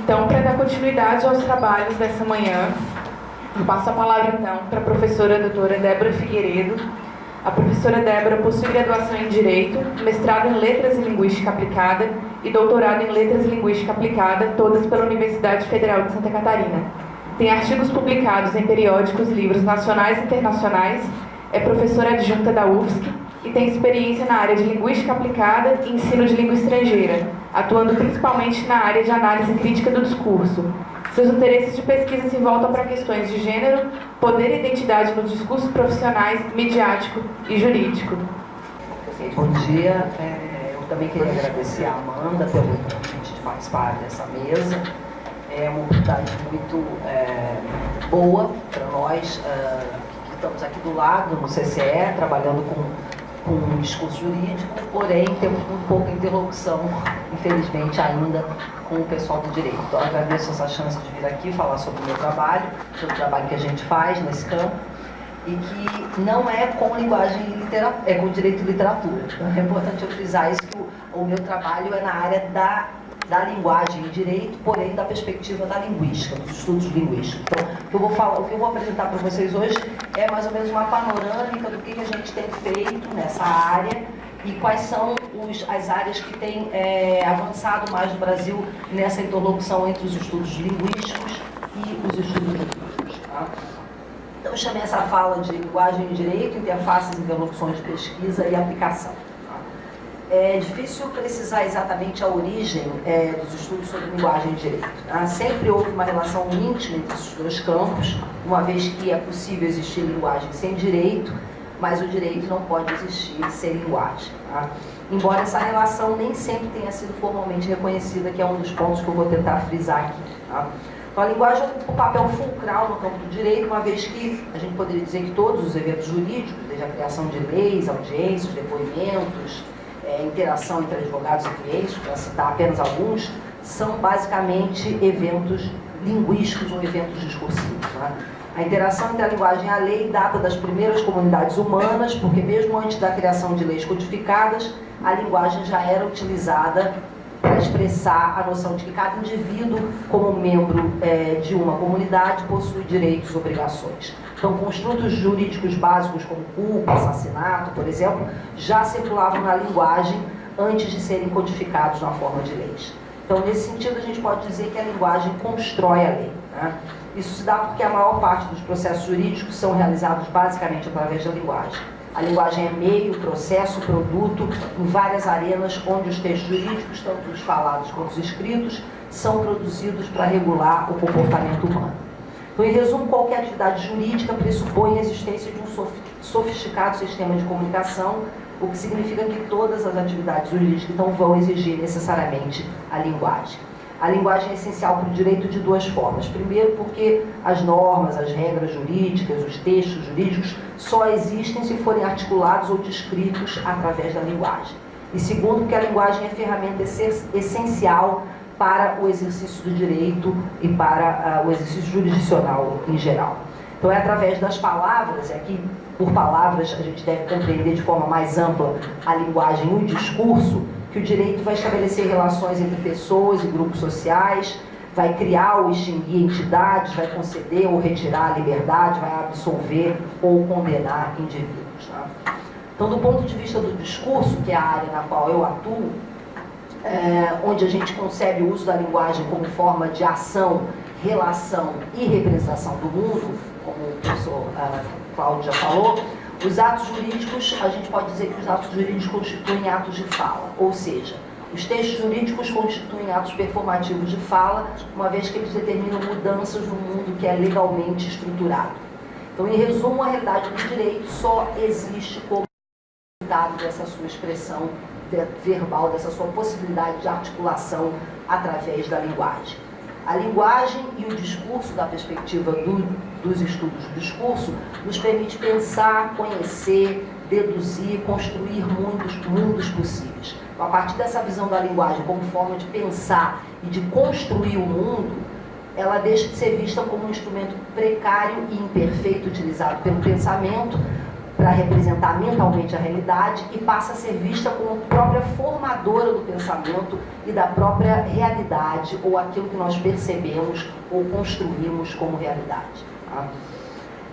Então, para dar continuidade aos trabalhos dessa manhã, eu passo a palavra, então, para a professora doutora Débora Figueiredo. A professora Débora possui graduação em Direito, mestrado em Letras e Linguística Aplicada e doutorado em Letras e Linguística Aplicada, todas pela Universidade Federal de Santa Catarina. Tem artigos publicados em periódicos e livros nacionais e internacionais, é professora adjunta da UFSC e tem experiência na área de Linguística Aplicada e Ensino de Língua Estrangeira, atuando principalmente na área de análise crítica do discurso. Seus interesses de pesquisa se voltam para questões de gênero, poder e identidade nos discursos profissionais, midiático e jurídico. Bom dia, eu também queria agradecer a Amanda pelo convite de participar dessa mesa. É uma oportunidade muito boa para nós, que estamos aqui do lado, no CCE, trabalhando com um discurso jurídico, porém temos um pouco de interlocução, infelizmente, ainda com o pessoal do direito. Então, eu agradeço essa chance de vir aqui falar sobre o meu trabalho, sobre o trabalho que a gente faz nesse campo, e que não é com linguagem e literatura, é com direito e literatura. Então, é importante eu frisar isso, que o meu trabalho é na área da linguagem e direito, porém da perspectiva da linguística, dos estudos linguísticos. Então, o que eu vou apresentar para vocês hoje é mais ou menos uma panorâmica do que a gente tem feito nessa área e quais são as áreas que têm avançado mais no Brasil nessa interlocução entre os estudos linguísticos e os estudos jurídicos. Tá? Então, eu chamei essa fala de linguagem e direito, interfaces, interlocuções de pesquisa e aplicação. É difícil precisar exatamente a origem dos estudos sobre linguagem e direito. Tá? Sempre houve uma relação íntima entre esses dois campos, uma vez que é possível existir linguagem sem direito, mas o direito não pode existir sem linguagem. Tá? Embora essa relação nem sempre tenha sido formalmente reconhecida, que é um dos pontos que eu vou tentar frisar aqui. Tá? Então, a linguagem ocupa um papel fulcral no campo do direito, uma vez que a gente poderia dizer que todos os eventos jurídicos, desde a criação de leis, audiências, depoimentos, interação entre advogados e clientes, para citar apenas alguns, são basicamente eventos linguísticos ou eventos discursivos. Né? A interação entre a linguagem e a lei data das primeiras comunidades humanas, porque mesmo antes da criação de leis codificadas, a linguagem já era utilizada para expressar a noção de que cada indivíduo, como membro de uma comunidade, possui direitos e obrigações. Então, construtos jurídicos básicos como culpa, assassinato, por exemplo, já circulavam na linguagem antes de serem codificados na forma de leis. Então, nesse sentido, a gente pode dizer que a linguagem constrói a lei. Né? Isso se dá porque a maior parte dos processos jurídicos são realizados basicamente através da linguagem. A linguagem é meio, processo, produto, em várias arenas onde os textos jurídicos, tanto os falados quanto os escritos, são produzidos para regular o comportamento humano. Então, em resumo, qualquer atividade jurídica pressupõe a existência de um sofisticado sistema de comunicação, o que significa que todas as atividades jurídicas então vão exigir necessariamente a linguagem. A linguagem é essencial para o direito de duas formas. Primeiro, porque as normas, as regras jurídicas, os textos jurídicos só existem se forem articulados ou descritos através da linguagem. E segundo, porque a linguagem é ferramenta essencial para o exercício do direito e para o exercício jurisdicional em geral. Então, é através das palavras, aqui por palavras a gente deve compreender de forma mais ampla a linguagem e o discurso, que o direito vai estabelecer relações entre pessoas e grupos sociais, vai criar ou extinguir entidades, vai conceder ou retirar a liberdade, vai absolver ou condenar indivíduos. Tá? Então, do ponto de vista do discurso, que é a área na qual eu atuo, onde a gente concebe o uso da linguagem como forma de ação, relação e representação do mundo, como o professor Cláudio já falou, os atos jurídicos, a gente pode dizer que os atos jurídicos constituem atos de fala, ou seja, os textos jurídicos constituem atos performativos de fala, uma vez que eles determinam mudanças no mundo que é legalmente estruturado. Então, em resumo, a realidade do direito só existe como resultado dessa sua expressão verbal, dessa sua possibilidade de articulação através da linguagem. A linguagem e o discurso, da perspectiva dos estudos do discurso, nos permite pensar, conhecer, deduzir, construir mundos possíveis. Então, a partir dessa visão da linguagem como forma de pensar e de construir o mundo, ela deixa de ser vista como um instrumento precário e imperfeito utilizado pelo pensamento para representar mentalmente a realidade e passa a ser vista como própria formadora do pensamento e da própria realidade, ou aquilo que nós percebemos ou construímos como realidade. Tá?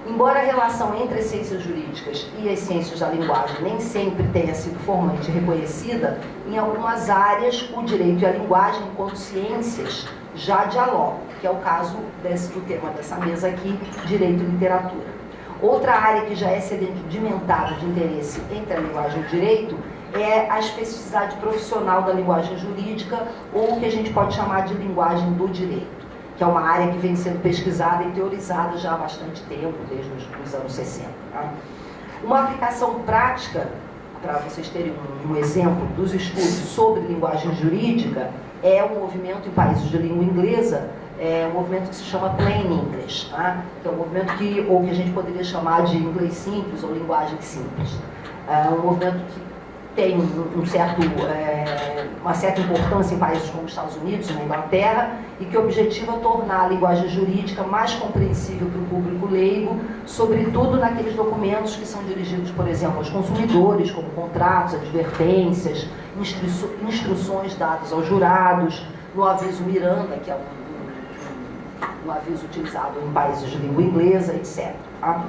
Embora a relação entre as ciências jurídicas e as ciências da linguagem nem sempre tenha sido formalmente reconhecida, em algumas áreas o direito e a linguagem, enquanto ciências, já dialogam, que é o caso do tema dessa mesa aqui, direito e literatura. Outra área que já é sedimentada de interesse entre a linguagem e o direito é a especificidade profissional da linguagem jurídica, ou o que a gente pode chamar de linguagem do direito, que é uma área que vem sendo pesquisada e teorizada já há bastante tempo, desde os anos 60. Tá? Uma aplicação prática, para vocês terem um exemplo dos estudos sobre linguagem jurídica, é um movimento em países de língua inglesa, um movimento que se chama Plain English, tá? Que é um movimento que a gente poderia chamar de inglês simples ou linguagem simples. É um movimento que tem uma certa importância em países como os Estados Unidos e na Inglaterra, e que objetiva tornar a linguagem jurídica mais compreensível para o público leigo, sobretudo naqueles documentos que são dirigidos, por exemplo, aos consumidores, como contratos, advertências, instruções dadas aos jurados, no aviso Miranda, que é um aviso utilizado em países de língua inglesa, etc. Tá?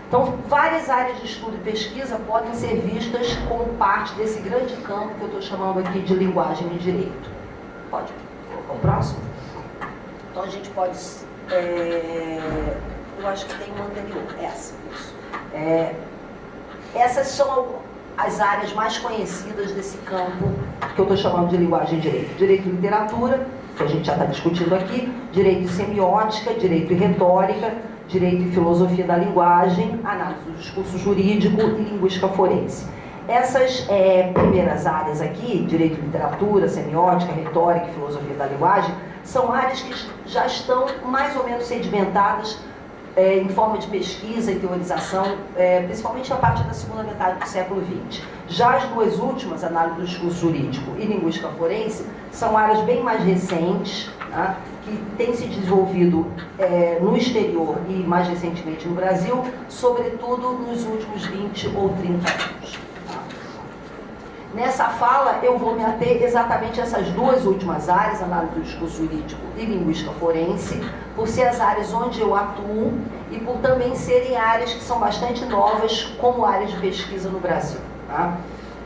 Então, várias áreas de estudo e pesquisa podem ser vistas como parte desse grande campo que eu estou chamando aqui de linguagem e direito. Pode colocar o próximo? Então, a gente pode... eu acho que tem uma anterior, essa. Isso. Essas são as áreas mais conhecidas desse campo que eu estou chamando de linguagem e direito. Direito e literatura, que a gente já está discutindo aqui, direito e semiótica, direito e retórica, direito e filosofia da linguagem, análise do discurso jurídico e linguística forense. Essas primeiras áreas aqui, direito e literatura, semiótica, retórica e filosofia da linguagem, são áreas que já estão mais ou menos sedimentadas em forma de pesquisa e teorização, principalmente a partir da segunda metade do século XX. Já as duas últimas, análise do discurso jurídico e linguística forense, são áreas bem mais recentes, tá? Que têm se desenvolvido no exterior e mais recentemente no Brasil, sobretudo nos últimos 20 ou 30 anos. Tá? Nessa fala, eu vou me ater exatamente a essas duas últimas áreas, análise do discurso jurídico e linguística forense, por ser as áreas onde eu atuo e por também serem áreas que são bastante novas como áreas de pesquisa no Brasil. Tá?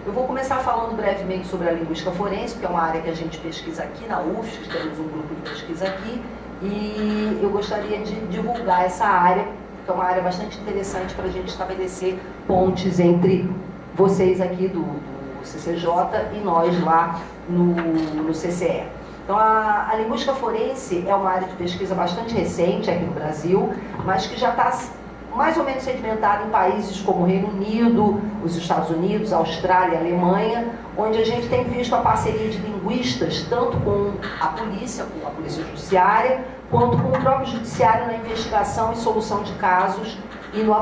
Eu vou começar falando brevemente sobre a linguística forense, que é uma área que a gente pesquisa aqui na UFSC, temos um grupo de pesquisa aqui, e eu gostaria de divulgar essa área, que é uma área bastante interessante para a gente estabelecer pontes entre vocês aqui do CCJ e nós lá no CCE. Então, a linguística forense é uma área de pesquisa bastante recente aqui no Brasil, mas que já está mais ou menos sedimentada em países como o Reino Unido, os Estados Unidos, a Austrália, a Alemanha, onde a gente tem visto a parceria de linguistas, tanto com a polícia judiciária, quanto com o próprio judiciário na investigação e solução de casos e no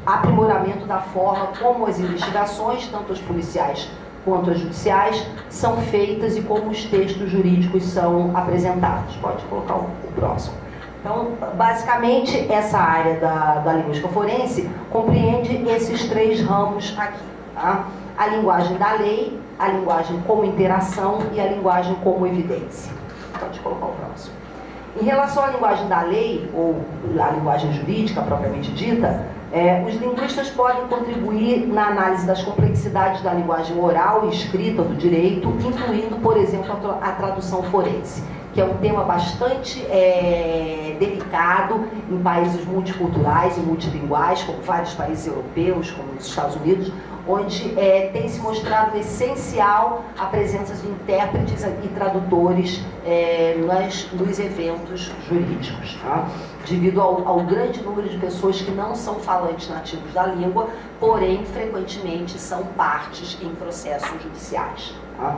aprimoramento da forma como as investigações, tanto as policiais quanto as judiciais, são feitas e como os textos jurídicos são apresentados. Pode colocar o próximo. Então, basicamente, essa área da linguística forense compreende esses três ramos aqui. Tá? A linguagem da lei, a linguagem como interação e a linguagem como evidência. Pode colocar o próximo. Em relação à linguagem da lei, ou à linguagem jurídica propriamente dita, os linguistas podem contribuir na análise das complexidades da linguagem oral e escrita do direito, incluindo, por exemplo, a tradução forense, que é um tema bastante delicado em países multiculturais e multilinguais, como vários países europeus, como os Estados Unidos, onde tem se mostrado essencial a presença de intérpretes e tradutores nos eventos jurídicos, tá? Devido ao grande número de pessoas que não são falantes nativos da língua, porém, frequentemente, são partes em processos judiciais. Tá?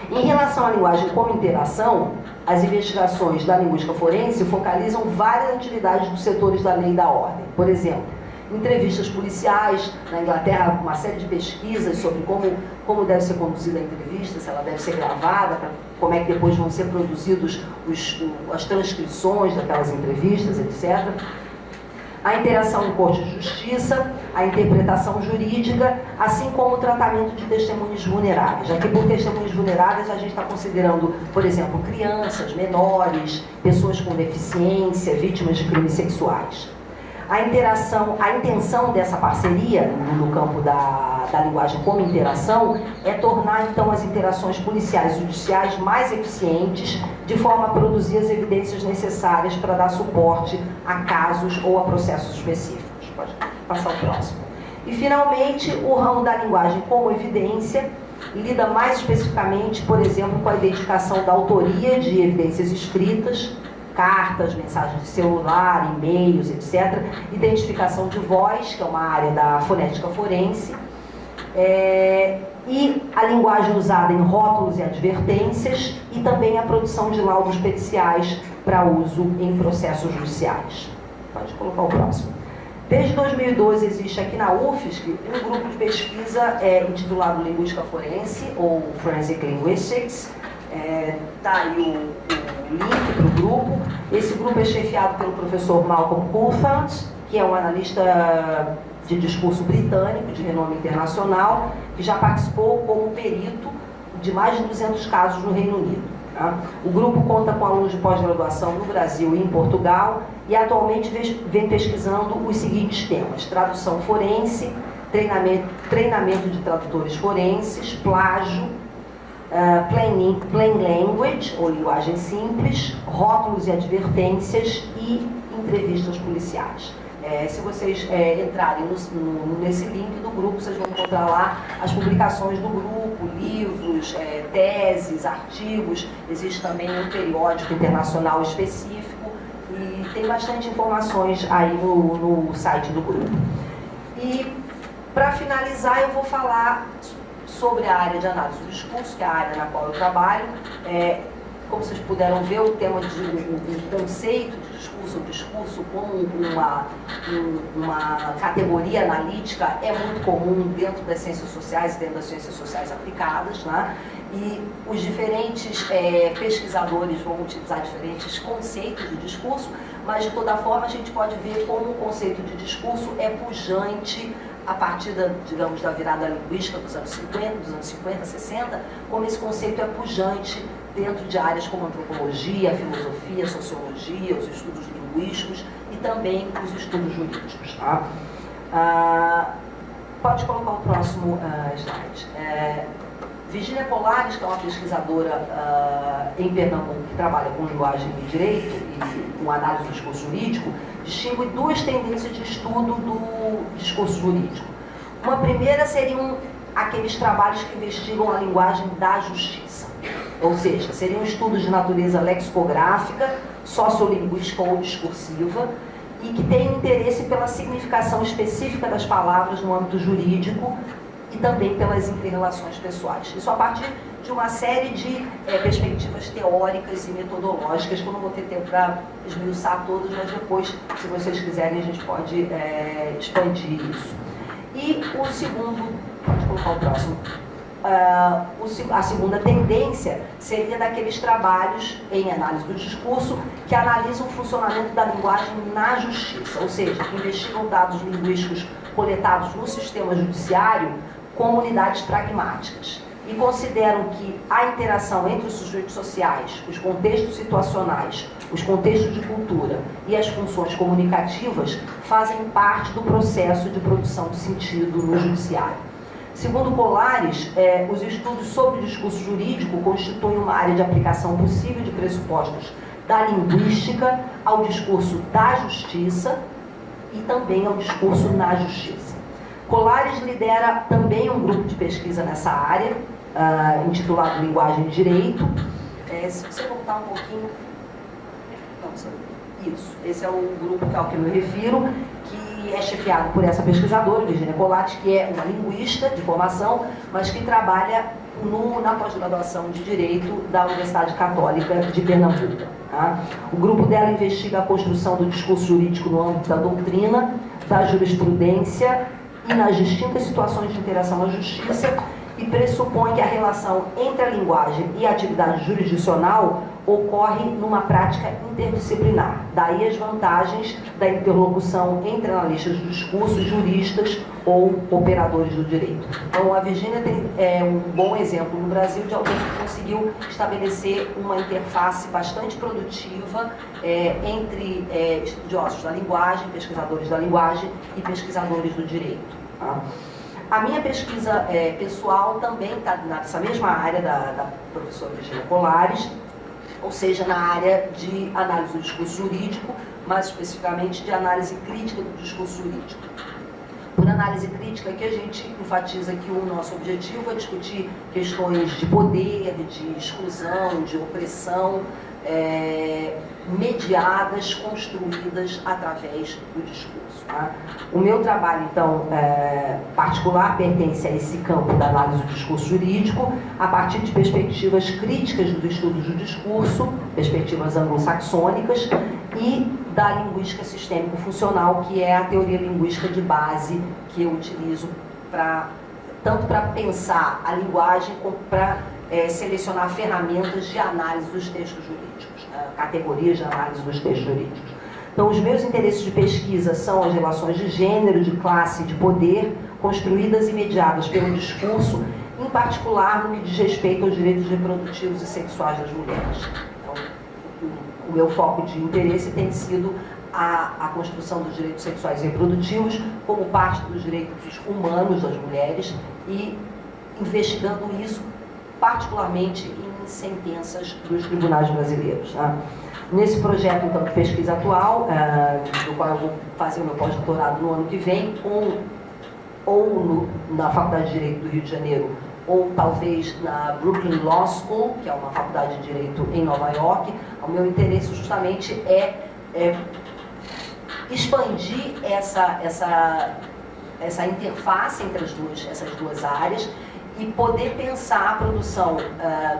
Em relação à linguagem como interação, as investigações da linguística forense focalizam várias atividades dos setores da lei e da ordem. Por exemplo, entrevistas policiais, na Inglaterra, uma série de pesquisas sobre como deve ser conduzida a entrevista, se ela deve ser gravada, como é que depois vão ser produzidos as transcrições daquelas entrevistas, etc. A interação em corte de justiça, a interpretação jurídica, assim como o tratamento de testemunhas vulneráveis. Já que por testemunhas vulneráveis a gente está considerando, por exemplo, crianças, menores, pessoas com deficiência, vítimas de crimes sexuais. A intenção dessa parceria, no campo da linguagem como interação, é tornar, então, as interações policiais e judiciais mais eficientes, de forma a produzir as evidências necessárias para dar suporte a casos ou a processos específicos. Pode passar o próximo. E, finalmente, o ramo da linguagem como evidência lida mais especificamente, por exemplo, com a identificação da autoria de evidências escritas, cartas, mensagens de celular, e-mails, etc. Identificação de voz, que é uma área da fonética forense, e a linguagem usada em rótulos e advertências, e também a produção de laudos periciais para uso em processos judiciais. Pode colocar o próximo. Desde 2012 existe aqui na UFSC um grupo de pesquisa intitulado Linguística Forense, ou Forensic Linguistics. Tá aí o link para o grupo. Esse grupo é chefiado pelo professor Malcolm Coulthard, que é um analista de discurso britânico, de renome internacional, que já participou como perito de mais de 200 casos no Reino Unido. Tá? O grupo conta com alunos de pós-graduação no Brasil e em Portugal, e atualmente vem pesquisando os seguintes temas: tradução forense, treinamento de tradutores forenses, plágio, plain language, ou linguagem simples, rótulos e advertências e entrevistas policiais. Se vocês entrarem nesse link do grupo, vocês vão encontrar lá as publicações do grupo, livros, teses, artigos. Existe também um periódico internacional específico e tem bastante informações aí no site do grupo. E, para finalizar, eu vou falar sobre a área de análise do discurso, que é a área na qual eu trabalho. Como vocês puderam ver, o tema de um conceito de discurso, o discurso como uma categoria analítica é muito comum dentro das ciências sociais e dentro das ciências sociais aplicadas, né? E os diferentes pesquisadores vão utilizar diferentes conceitos de discurso, mas de toda forma a gente pode ver como o conceito de discurso é pujante a partir da virada linguística dos anos 50, 60, como esse conceito é pujante dentro de áreas como antropologia, filosofia, sociologia, os estudos linguísticos e também os estudos jurídicos. Tá? Pode colocar o próximo slide. Virginia Polaris, que é uma pesquisadora em Pernambuco que trabalha com linguagem e direito e com análise do discurso jurídico, distingue duas tendências de estudo do discurso jurídico. Uma primeira seriam aqueles trabalhos que investigam a linguagem da justiça, ou seja, seriam estudos de natureza lexicográfica, sociolinguística ou discursiva, e que têm interesse pela significação específica das palavras no âmbito jurídico e também pelas interrelações pessoais. Isso a partir de uma série de perspectivas teóricas e metodológicas, que eu não vou ter tempo para esmiuçar todas, mas depois, se vocês quiserem, a gente pode expandir isso. E o segundo, pode colocar o próximo, a segunda tendência seria daqueles trabalhos em análise do discurso que analisam o funcionamento da linguagem na justiça, ou seja, que investigam dados linguísticos coletados no sistema judiciário como unidades pragmáticas e consideram que a interação entre os sujeitos sociais, os contextos situacionais, os contextos de cultura e as funções comunicativas fazem parte do processo de produção de sentido no judiciário. Segundo Polaris, os estudos sobre o discurso jurídico constituem uma área de aplicação possível de pressupostos da linguística ao discurso da justiça e também ao discurso na justiça. Polaris lidera também um grupo de pesquisa nessa área, intitulado Linguagem e Direito. Se você voltar um pouquinho... Isso, esse é o grupo ao que eu me refiro, que é chefiado por essa pesquisadora, Virginia Polaris, que é uma linguista de formação, mas que trabalha na pós-graduação de Direito da Universidade Católica de Pernambuco. Tá? O grupo dela investiga a construção do discurso jurídico no âmbito da doutrina, da jurisprudência e nas distintas situações de interação à justiça, e pressupõe que a relação entre a linguagem e a atividade jurisdicional ocorre numa prática interdisciplinar. Daí as vantagens da interlocução entre analistas do discurso, juristas ou operadores do direito. Então, a Virgínia é um bom exemplo no Brasil de alguém que conseguiu estabelecer uma interface bastante produtiva entre estudiosos da linguagem, pesquisadores da linguagem e pesquisadores do direito. Tá? A minha pesquisa pessoal também está nessa mesma área da professora Virgínia Colares, ou seja, na área de análise do discurso jurídico, mais especificamente de análise crítica do discurso jurídico. Por análise crítica, que a gente enfatiza que o nosso objetivo é discutir questões de poder, de exclusão, de opressão, mediadas, construídas através do discurso. Tá? O meu trabalho, então, particular, pertence a esse campo da análise do discurso jurídico, a partir de perspectivas críticas dos estudos do discurso, perspectivas anglo-saxônicas, e da linguística sistêmico-funcional, que é a teoria linguística de base que eu utilizo tanto para pensar a linguagem como para selecionar ferramentas de análise dos textos jurídicos, categorias de análise dos textos jurídicos. Então, os meus interesses de pesquisa são as relações de gênero, de classe e de poder, construídas e mediadas pelo discurso, em particular no que diz respeito aos direitos reprodutivos e sexuais das mulheres. Então, o meu foco de interesse tem sido a construção dos direitos sexuais e reprodutivos como parte dos direitos humanos das mulheres e investigando isso particularmente em sentenças dos tribunais brasileiros. Tá? Nesse projeto, então, de pesquisa atual, do qual eu vou fazer o meu pós-doutorado no ano que vem, na Faculdade de Direito do Rio de Janeiro, ou talvez na Brooklyn Law School, que é uma faculdade de Direito em Nova York, o meu interesse justamente é expandir essa interface entre essas duas áreas e poder pensar a produção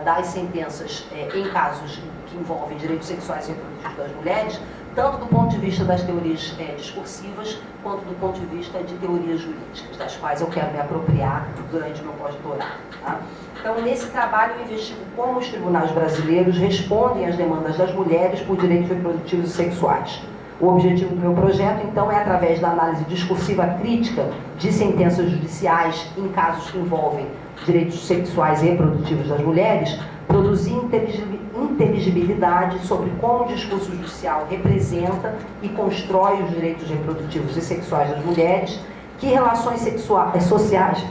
das sentenças em casos que envolvem direitos sexuais e reprodutivos das mulheres, tanto do ponto de vista das teorias discursivas, quanto do ponto de vista de teorias jurídicas, das quais eu quero me apropriar durante o meu pós-doutorado. Tá? Então, nesse trabalho, eu investigo como os tribunais brasileiros respondem às demandas das mulheres por direitos reprodutivos e sexuais. O objetivo do meu projeto, então, é, através da análise discursiva crítica de sentenças judiciais em casos que envolvem direitos sexuais e reprodutivos das mulheres, produzir inteligibilidade sobre como o discurso judicial representa e constrói os direitos reprodutivos e sexuais das mulheres, que relações sociais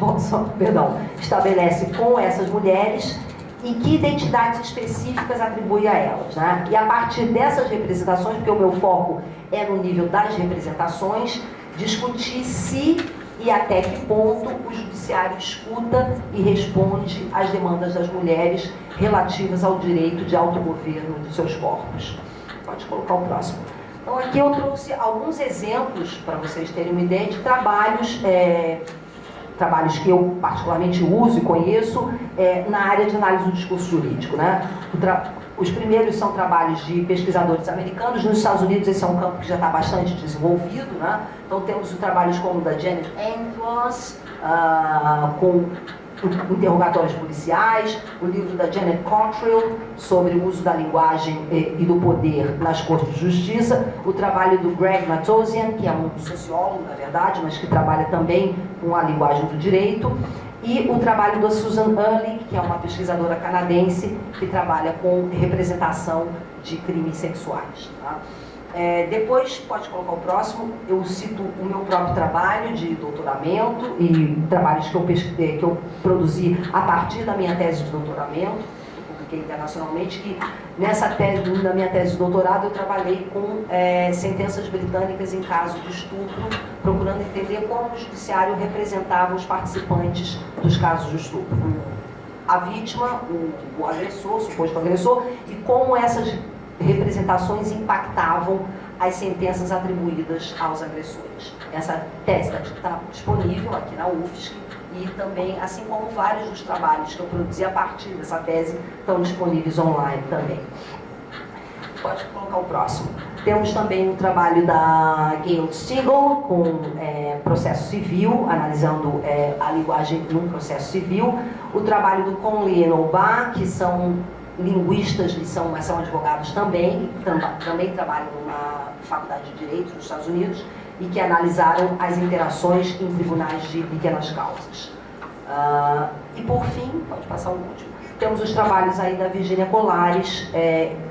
estabelece com essas mulheres e que identidades específicas atribui a elas. Né? E a partir dessas representações, porque o meu foco é no nível das representações, discutir se e até que ponto o judiciário escuta e responde às demandas das mulheres relativas ao direito de autogoverno de seus corpos. Pode colocar o próximo. Então, aqui eu trouxe alguns exemplos, para vocês terem uma ideia, de trabalhos que eu particularmente uso e conheço na área de análise do discurso jurídico. Né? Os primeiros são trabalhos de pesquisadores americanos. Nos Estados Unidos esse é um campo que já está bastante desenvolvido. Né? Então temos trabalhos como o da Janet Andrews, com interrogatórios policiais, o livro da Janet Cottrell sobre o uso da linguagem e do poder nas cortes de justiça, o trabalho do Greg Matossian, que é um sociólogo, na verdade, mas que trabalha também com a linguagem do direito, e o trabalho da Susan Ehrlich, que é uma pesquisadora canadense que trabalha com representação de crimes sexuais. Tá? Depois, pode colocar o próximo, eu cito o meu próprio trabalho de doutoramento e trabalhos que eu produzi a partir da minha tese de doutoramento, que eu publiquei internacionalmente, que na minha tese de doutorado eu trabalhei com sentenças britânicas em caso de estupro, procurando entender como o judiciário representava os participantes dos casos de estupro. A vítima, o agressor, o suposto agressor, e como essas representações impactavam as sentenças atribuídas aos agressores. Essa tese está disponível aqui na UFSC e também, assim como vários dos trabalhos que eu produzi a partir dessa tese, estão disponíveis online também. Pode colocar o próximo. Temos também o trabalho da Gail Steagall com processo civil, analisando a linguagem num processo civil. O trabalho do Conley e Noba, que são linguistas, mas são advogados também trabalham numa faculdade de Direito nos Estados Unidos e que analisaram as interações em tribunais de pequenas causas. E por fim, pode passar o último, temos os trabalhos aí da Virginia Colares,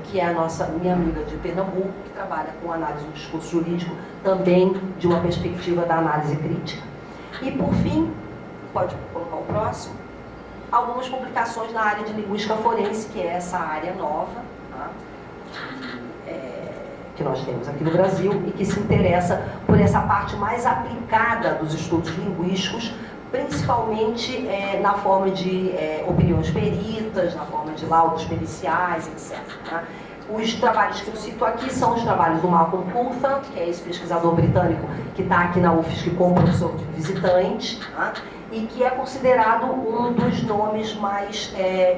que é minha amiga de Pernambuco, que trabalha com análise do discurso jurídico, também de uma perspectiva da análise crítica. E por fim, pode colocar o próximo, algumas publicações na área de linguística forense, que é essa área nova, tá? Que nós temos aqui no Brasil e que se interessa por essa parte mais aplicada dos estudos linguísticos, principalmente na forma de opiniões peritas, na forma de laudos periciais, etc. Tá? Os trabalhos que eu cito aqui são os trabalhos do Malcolm Coulthard, que é esse pesquisador britânico que está aqui na UFSC como professor visitante, tá? E que é considerado um dos nomes mais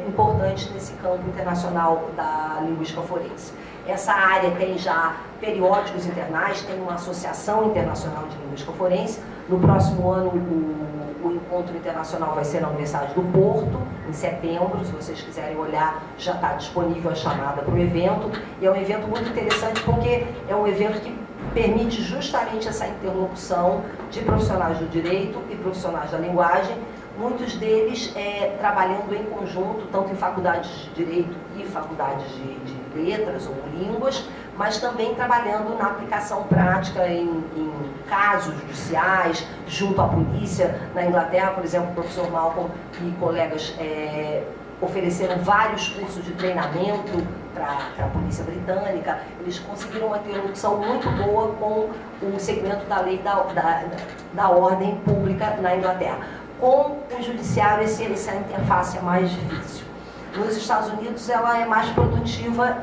importantes nesse campo internacional da linguística forense. Essa área tem já periódicos internais, tem uma associação internacional de linguística forense. No próximo ano, o encontro internacional vai ser na Universidade do Porto, em setembro. Se vocês quiserem olhar, já está disponível a chamada para o evento. E é um evento muito interessante porque é um evento que permite justamente essa interlocução de profissionais do direito e profissionais da linguagem, muitos deles trabalhando em conjunto, tanto em faculdades de direito e faculdades de letras ou línguas, mas também trabalhando na aplicação prática em casos judiciais, junto à polícia. Na Inglaterra, por exemplo, o professor Malcolm e colegas ofereceram vários cursos de treinamento para a polícia britânica. Eles conseguiram uma interlocução muito boa com o segmento da lei da ordem pública na Inglaterra. Com o judiciário, essa interface é mais difícil. Nos Estados Unidos, ela é mais produtiva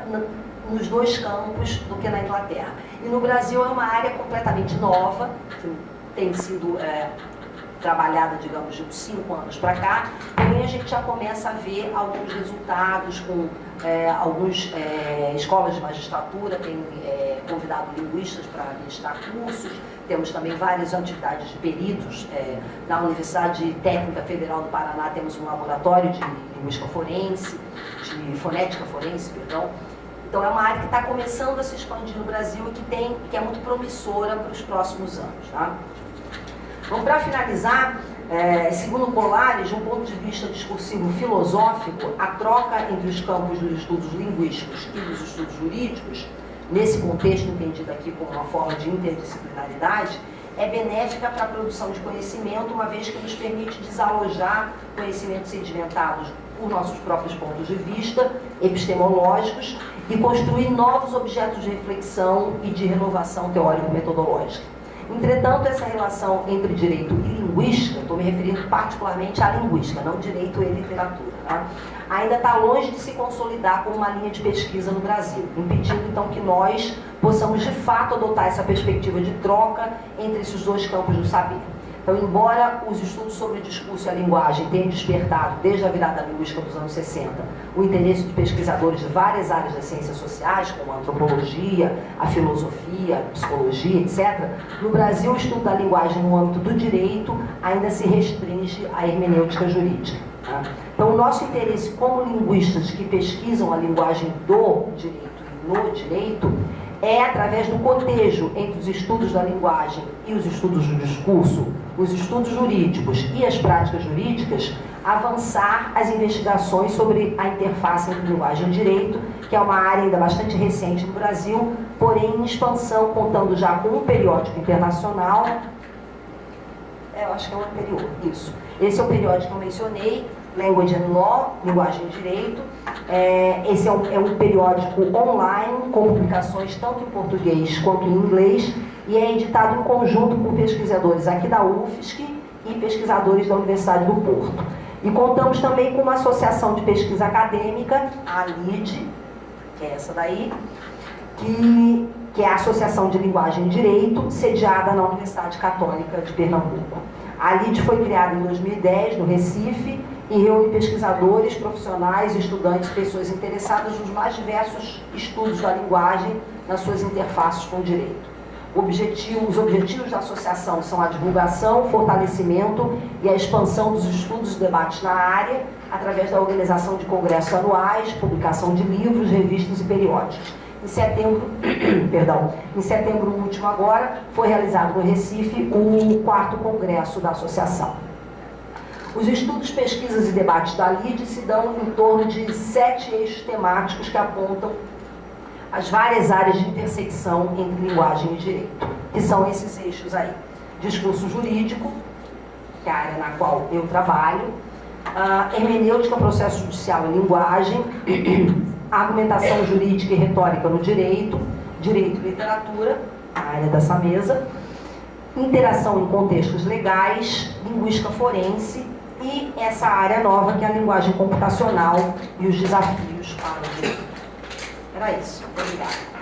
nos dois campos do que na Inglaterra. E no Brasil é uma área completamente nova, que tem sido trabalhada, digamos, de uns 5 anos para cá, porém a gente já começa a ver alguns resultados com algumas escolas de magistratura, tem convidado linguistas para ministrar cursos, temos também várias atividades de peritos. Na Universidade Técnica Federal do Paraná temos um laboratório de linguística forense, de fonética forense, perdão. Então é uma área que está começando a se expandir no Brasil e que é muito promissora para os próximos anos. Tá? Então, para finalizar, segundo Colares, de um ponto de vista discursivo filosófico, a troca entre os campos dos estudos linguísticos e dos estudos jurídicos, nesse contexto entendido aqui como uma forma de interdisciplinaridade, é benéfica para a produção de conhecimento, uma vez que nos permite desalojar conhecimentos sedimentados por nossos próprios pontos de vista, epistemológicos, e construir novos objetos de reflexão e de renovação teórico-metodológica. Entretanto, essa relação entre direito e linguística, estou me referindo particularmente à linguística, não direito e literatura, tá? Ainda está longe de se consolidar como uma linha de pesquisa no Brasil, impedindo então que nós possamos de fato adotar essa perspectiva de troca entre esses dois campos do saber. Então, embora os estudos sobre o discurso e a linguagem tenham despertado, desde a virada da linguística dos anos 60, o interesse de pesquisadores de várias áreas das ciências sociais, como a antropologia, a filosofia, a psicologia, etc., no Brasil o estudo da linguagem no âmbito do direito ainda se restringe à hermenêutica jurídica. Tá? Então, o nosso interesse como linguistas que pesquisam a linguagem do direito e no direito é através do cotejo entre os estudos da linguagem e os estudos do discurso, os estudos jurídicos e as práticas jurídicas, avançar as investigações sobre a interface entre linguagem e direito, que é uma área ainda bastante recente no Brasil, porém em expansão, contando já com um periódico internacional. Eu acho que é um anterior, isso. Esse é o periódico que eu mencionei, Language and Law, Linguagem e Direito. Esse é um periódico online, com publicações tanto em português quanto em inglês, e é editado em conjunto com pesquisadores aqui da UFSC e pesquisadores da Universidade do Porto. E contamos também com uma associação de pesquisa acadêmica, a LID, que é essa daí, que é a Associação de Linguagem e Direito, sediada na Universidade Católica de Pernambuco. A LID foi criada em 2010, no Recife, e reúne pesquisadores, profissionais, estudantes, pessoas interessadas nos mais diversos estudos da linguagem nas suas interfaces com o direito. Os objetivos da associação são a divulgação, fortalecimento e a expansão dos estudos e debates na área, através da organização de congressos anuais, publicação de livros, revistas e periódicos. Em setembro último agora, foi realizado no Recife o 4º congresso da associação. Os estudos, pesquisas e debates da LIDE se dão em torno de 7 eixos temáticos que apontam as várias áreas de intersecção entre linguagem e direito, que são esses eixos aí. Discurso jurídico, que é a área na qual eu trabalho, hermenêutica, processo judicial e linguagem, argumentação jurídica e retórica no direito, direito e literatura, a área dessa mesa, interação em contextos legais, linguística forense e essa área nova que é a linguagem computacional e os desafios para o direito. Era isso. Obrigada.